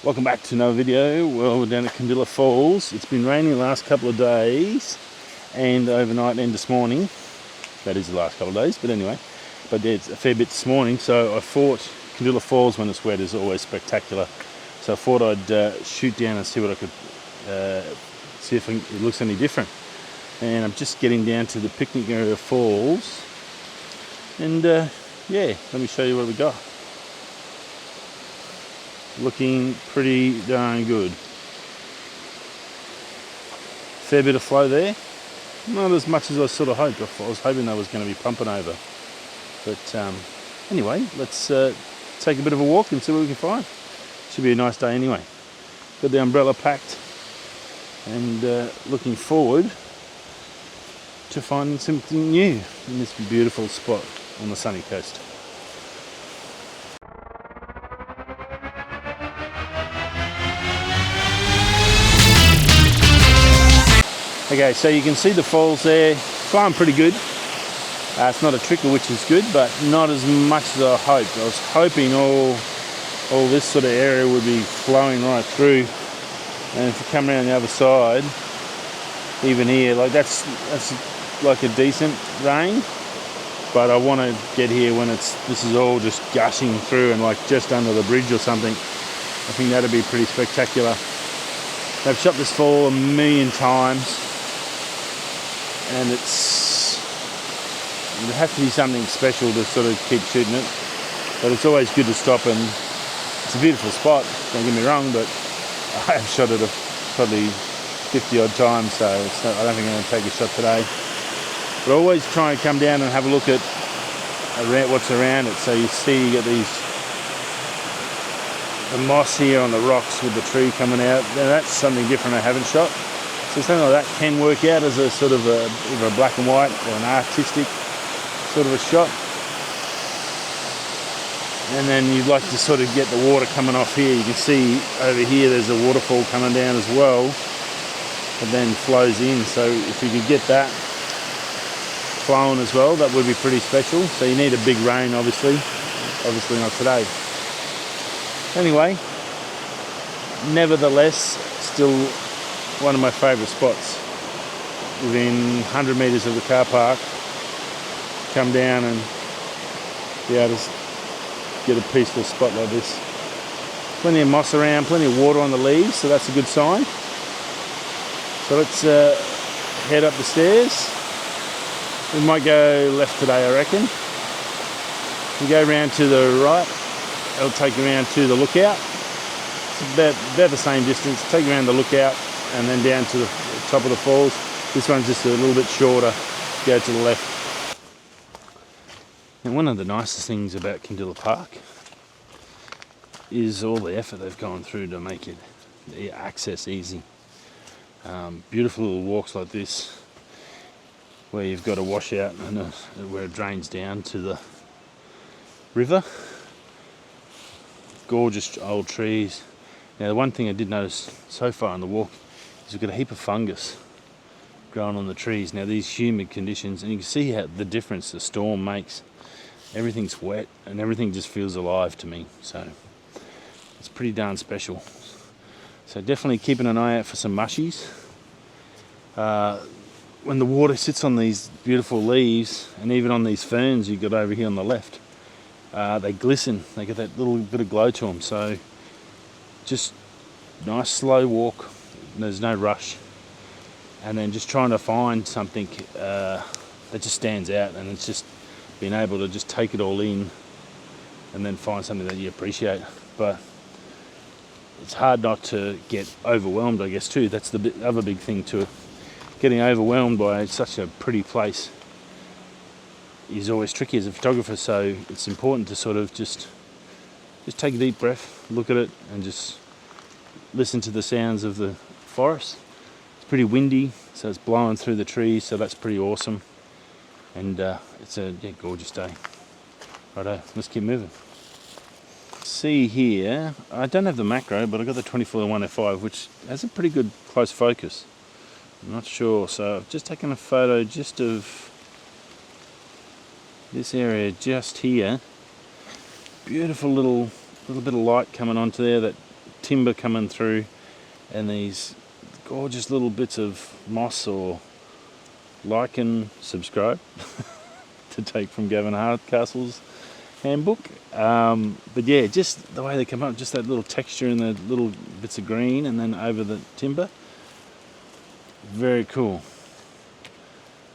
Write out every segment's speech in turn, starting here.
Welcome back to another video. Well, we're down at Kondilla Falls. It's been raining the last couple of days and overnight and this morning. That is the last couple of days, but anyway. But there's a fair bit this morning, so I thought Kondilla Falls when it's wet is always spectacular. So I thought I'd shoot down and see what I could, see if it looks any different. And I'm just getting down to the picnic area of Falls. And yeah, let me show you what we got. Looking pretty darn good. Fair bit of flow there. Not as much as I sort of hoped. I was hoping that was going to be pumping over. But anyway, let's take a bit of a walk and see what we can find. Should be a nice day anyway. Got the umbrella packed and looking forward to finding something new in this beautiful spot on the sunny coast. Okay, so you can see the falls there. Flowing pretty good. It's not a trickle, which is good, but not as much as I hoped. I was hoping all this sort of area would be flowing right through. And if you come around the other side, even here, like that's like a decent rain. But I want to get here when this is all just gushing through and like just under the bridge or something. I think that'd be pretty spectacular. They've shot this fall a million times. And it has to be something special to sort of keep shooting it, but it's always good to stop, and it's a beautiful spot, don't get me wrong, but I have shot it probably 50 odd times, so I don't think I'm going to take a shot today. But I always try and come down and have a look at what's around it. So you see you get the moss here on the rocks with the tree coming out. Now that's something different I haven't shot. So something like that can work out as a sort of either a black and white or an artistic sort of a shot. And then you'd like to sort of get the water coming off here. You can see over here there's a waterfall coming down as well, and then flows in. So if you could get that flowing as well, that would be pretty special. So you need a big rain, obviously not today. Anyway, nevertheless, still one of my favourite spots. Within 100 metres of the car park, come down and be able to get a peaceful spot like this. Plenty of moss around, plenty of water on the leaves, so that's a good sign. So let's head up the stairs. We might go left today, I reckon. We go round to the right. It'll take you around to the lookout. It's about the same distance. Take you around the lookout and then down to the top of the falls. This one's just a little bit shorter. Go to the left. And one of the nicest things about Kondilla Park is all the effort they've gone through to make it access easy. Beautiful little walks like this, where you've got a washout and where it drains down to the river. Gorgeous old trees. Now the one thing I did notice so far on the walk is we've got a heap of fungus growing on the trees. Now these humid conditions, and you can see how the difference the storm makes. Everything's wet and everything just feels alive to me. So it's pretty darn special. So definitely keeping an eye out for some mushies. When the water sits on these beautiful leaves and even on these ferns you've got over here on the left, they glisten. They get that little bit of glow to them. So just nice slow walk. There's no rush. And then just trying to find something that just stands out, and it's just being able to just take it all in and then find something that you appreciate. But it's hard not to get overwhelmed, I guess, too. That's the other big thing to it. Getting overwhelmed by such a pretty place is always tricky as a photographer, so it's important to sort of just take a deep breath, look at it, and just listen to the sounds of the forest. It's pretty windy, so it's blowing through the trees, so that's pretty awesome. And it's a gorgeous day. Righto, let's keep moving. See here, I don't have the macro, but I've got the 24-105, which has a pretty good close focus. I'm not sure, so I've just taken a photo just of this area just here. Beautiful little bit of light coming onto there that timber coming through, and these gorgeous little bits of moss or lichen, subscribe, to take from Gavin Hardcastle's handbook. But yeah, just the way they come up, just that little texture and the little bits of green, and then over the timber. Very cool.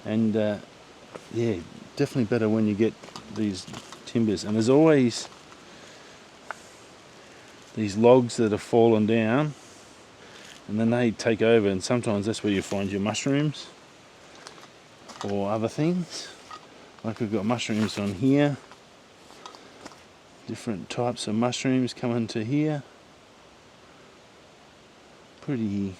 And yeah, definitely better when you get these timbers. And there's always these logs that have fallen down, and then they take over, and sometimes that's where you find your mushrooms or other things. Like we've got mushrooms on here, different types of mushrooms coming to here. Pretty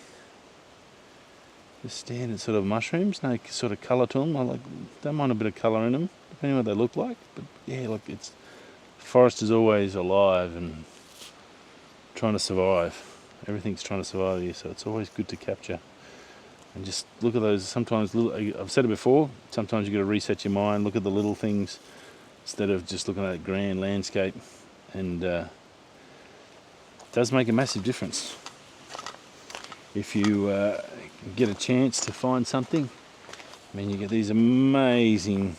the standard sort of mushrooms, no sort of colour to them. Don't mind a bit of colour in them, depending on what they look like. But yeah, look, it's forest is always alive and trying to survive. Everything's trying to survive here, so it's always good to capture. And just look at those. Sometimes I've said it before. Sometimes you got to reset your mind. Look at the little things instead of just looking at that grand landscape. And it does make a massive difference if you get a chance to find something. I mean, you get these amazing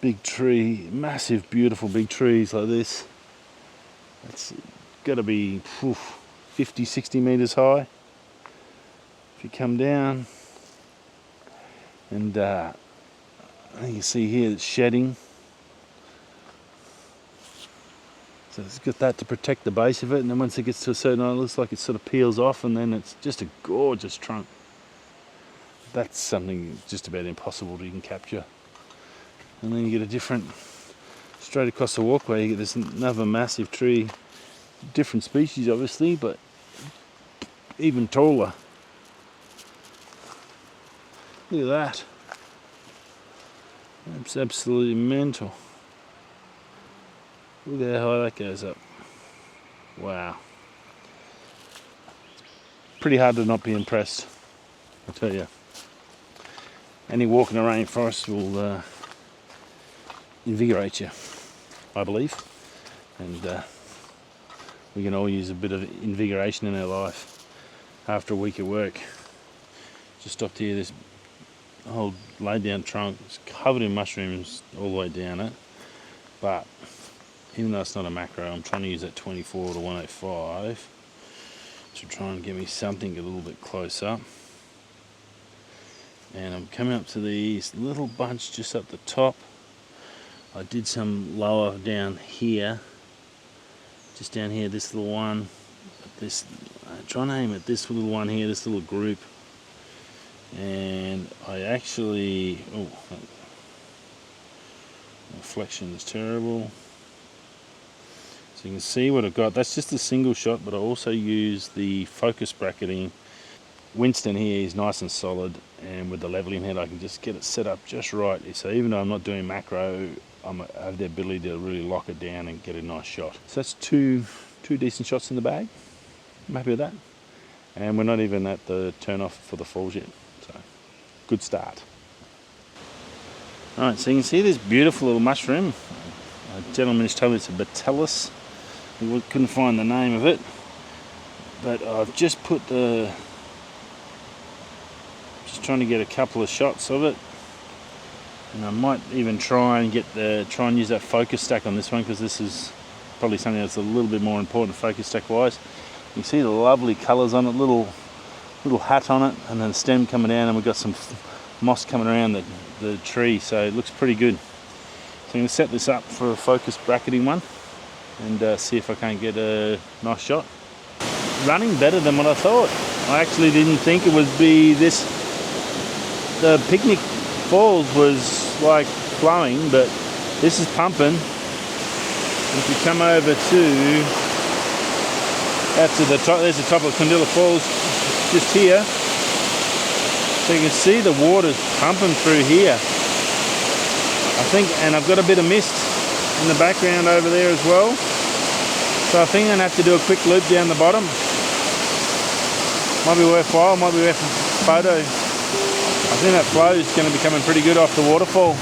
big tree, massive, beautiful big trees like this. It's got to be 50, 60 metres high. If you come down, and you can see here it's shedding. So it's got that to protect the base of it, and then once it gets to a certain height, it looks like it sort of peels off, and then it's just a gorgeous trunk. That's something just about impossible to even capture. And then you get a different, straight across the walkway, you get this another massive tree, different species obviously, but even taller. Look at that. That's absolutely mental. Look at how high that goes up. Wow. It's pretty hard to not be impressed, I tell you. Any walk in a rainforest will invigorate you, I believe. And we can all use a bit of invigoration in our life after a week at work. Just stopped here, this whole laid down trunk, it's covered in mushrooms all the way down it. But even though it's not a macro, I'm trying to use that 24 to 105 to try and get me something a little bit closer. And I'm coming up to these little bunch just up the top. I did some lower down here, just down here, this little one. This, I'm trying to aim at this little one here, this little group. And I actually, reflection is terrible. So you can see what I've got. That's just a single shot, but I also use the focus bracketing. Winston here is nice and solid, and with the leveling head I can just get it set up just right. So even though I'm not doing macro, I have the ability to really lock it down and get a nice shot. So that's two decent shots in the bag. I'm happy with that. And we're not even at the turn off for the falls yet. So good start. Alright, so you can see this beautiful little mushroom. A gentleman has told me it's a Batellus. We couldn't find the name of it, but I've just put just trying to get a couple of shots of it, and I might even try and use that focus stack on this one, because this is probably something that's a little bit more important focus stack wise. You can see the lovely colours on it, little hat on it, and then the stem coming down, and we've got some moss coming around the tree, so it looks pretty good. So I'm going to set this up for a focus bracketing one and see if I can't get a nice shot. Running better than what I thought. I actually didn't think it would be this. The Picnic Falls was like flowing, but this is pumping. If you come over to, that's at the top, there's the top of Kondilla Falls just here. So you can see the water's pumping through here. I think, and I've got a bit of mist in the background over there as well. So I think I'm going to have to do a quick loop down the bottom. Might be worthwhile, might be worth a photo. I think that flow is going to be coming pretty good off the waterfall.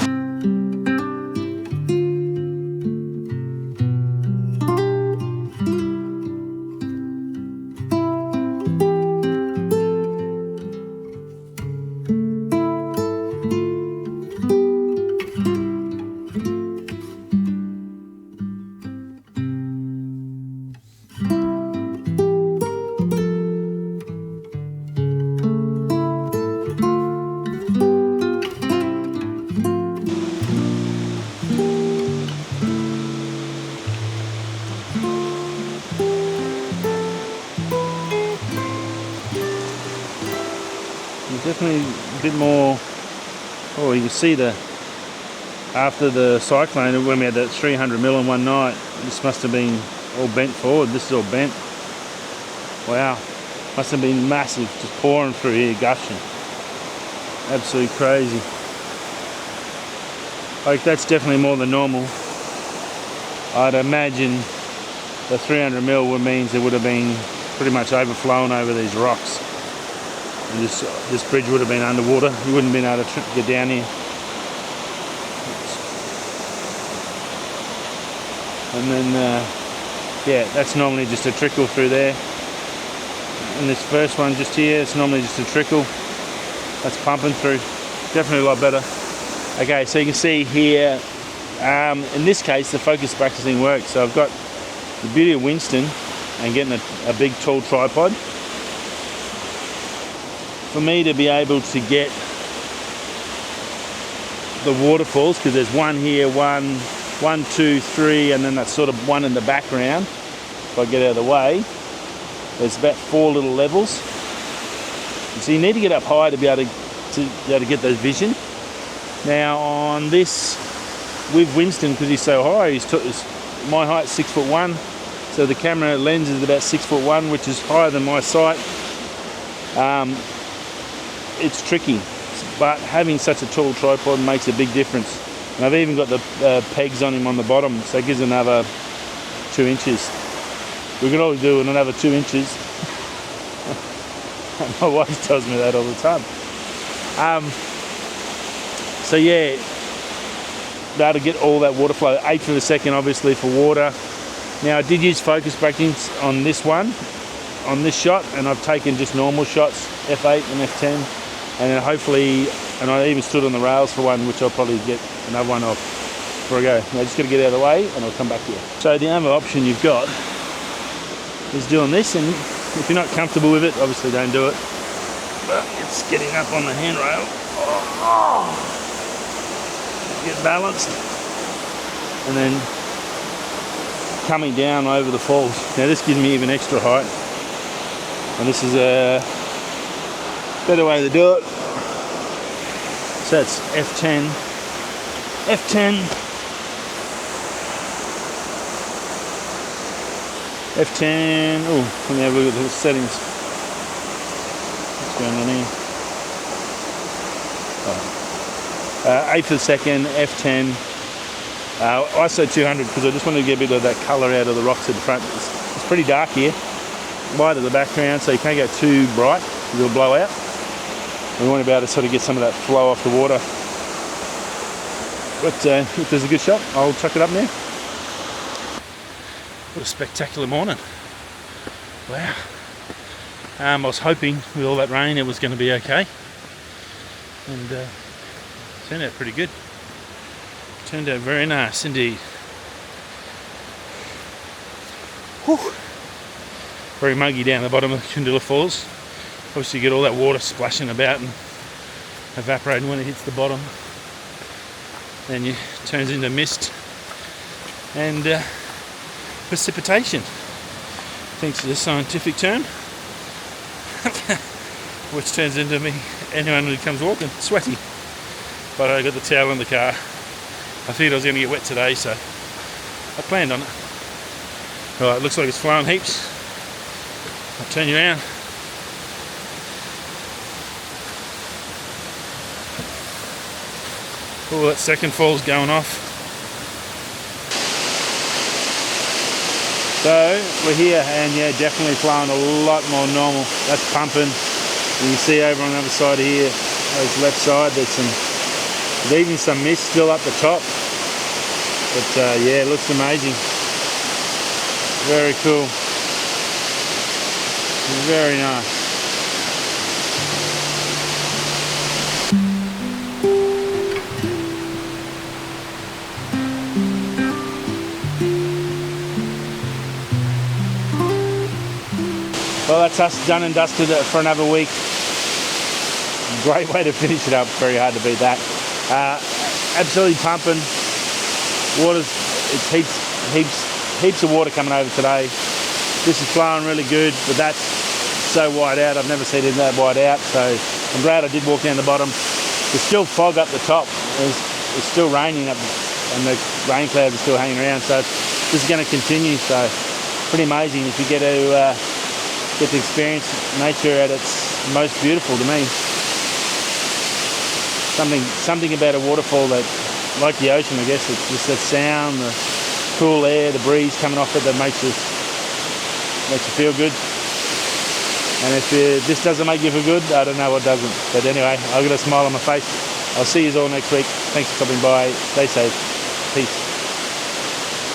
definitely a bit more. Oh, you can see after the cyclone, when we had that 300 mil in one night, this must have been all bent forward. This is all bent. Wow, must have been massive, just pouring through here, gushing. Absolutely crazy. Like, that's definitely more than normal. I'd imagine the 300 mil means it would have been pretty much overflowing over these rocks. And this bridge would have been underwater. You wouldn't have been able to get down here. And then, yeah, that's normally just a trickle through there. And this first one just here, it's normally just a trickle. That's pumping through. Definitely a lot better. Okay, so you can see here, in this case, the focus practicing works. So I've got the beauty of Winston and getting a big tall tripod. For me to be able to get the waterfalls, because there's one here, one, two, three, and then that's sort of one in the background. If I get out of the way, there's about 4 little levels. So you need to get up high to be able to get those vision. Now on this, with Winston, because he's so high, my height's 6'1", so the camera lens is about 6'1", which is higher than my sight. It's tricky, but having such a tall tripod makes a big difference. And I've even got the pegs on him on the bottom, so it gives another 2 inches. We could always do another 2 inches. My wife tells me that all the time. So yeah, that'll get all that water flow. 1/8 of a second, obviously, for water. Now I did use focus practice on this one, on this shot, and I've taken just normal shots, f8 and f10, and then hopefully, and I even stood on the rails for one, which I'll probably get another one off before I go. Now I just got to get out of the way, and I'll come back here. So the other option you've got is doing this, and if you're not comfortable with it, obviously don't do it. But it's getting up on the handrail. Get balanced, and then coming down over the falls. Now this gives me even extra height, and this is a better way to do it. So it's F10, F10, F10. Oh, let me have a look at the settings. What's going on here? 1/8 of a second, F10, ISO 200, because I just wanted to get a bit of that colour out of the rocks at the front. It's pretty dark here, light at the background, so you can't go too bright, it'll blow out. We want to be able to sort of get some of that flow off the water. But if there's a good shot, I'll chuck it up now. What a spectacular morning. Wow. I was hoping with all that rain it was going to be okay. And turned out pretty good. Turned out very nice indeed. Whew. Very muggy down the bottom of Kondilla Falls. Obviously you get all that water splashing about and evaporating when it hits the bottom. Then it turns into mist and precipitation. Thanks to the scientific term. Which turns into me, anyone who comes walking, sweaty. But I got the towel in the car. I figured I was going to get wet today, so I planned on it. Right, looks like it's flowing heaps. I'll turn you around. Oh, that second fall's going off. So we're here, and yeah, definitely flowing a lot more normal. That's pumping. You can see over on the other side here, those left side, there's even some mist still up the top. But yeah, it looks amazing. Very cool. Very nice. Well, that's us done and dusted for another week. Great way to finish it up. Very hard to beat that. Absolutely pumping. Water's, it's heaps of water coming over today. This is flowing really good, but that's so wide out. I've never seen it that wide out. So I'm glad I did walk down the bottom. There's still fog up the top. It's still raining up, and the rain clouds are still hanging around. So this is going to continue. So pretty amazing if you get to experience nature at its most beautiful to me. Something about a waterfall that, like the ocean, I guess, it's just that sound, the cool air, the breeze coming off it that makes you feel good. And if this doesn't make you feel good, I don't know what doesn't. But anyway, I've got a smile on my face. I'll see you all next week. Thanks for stopping by. Stay safe. Peace.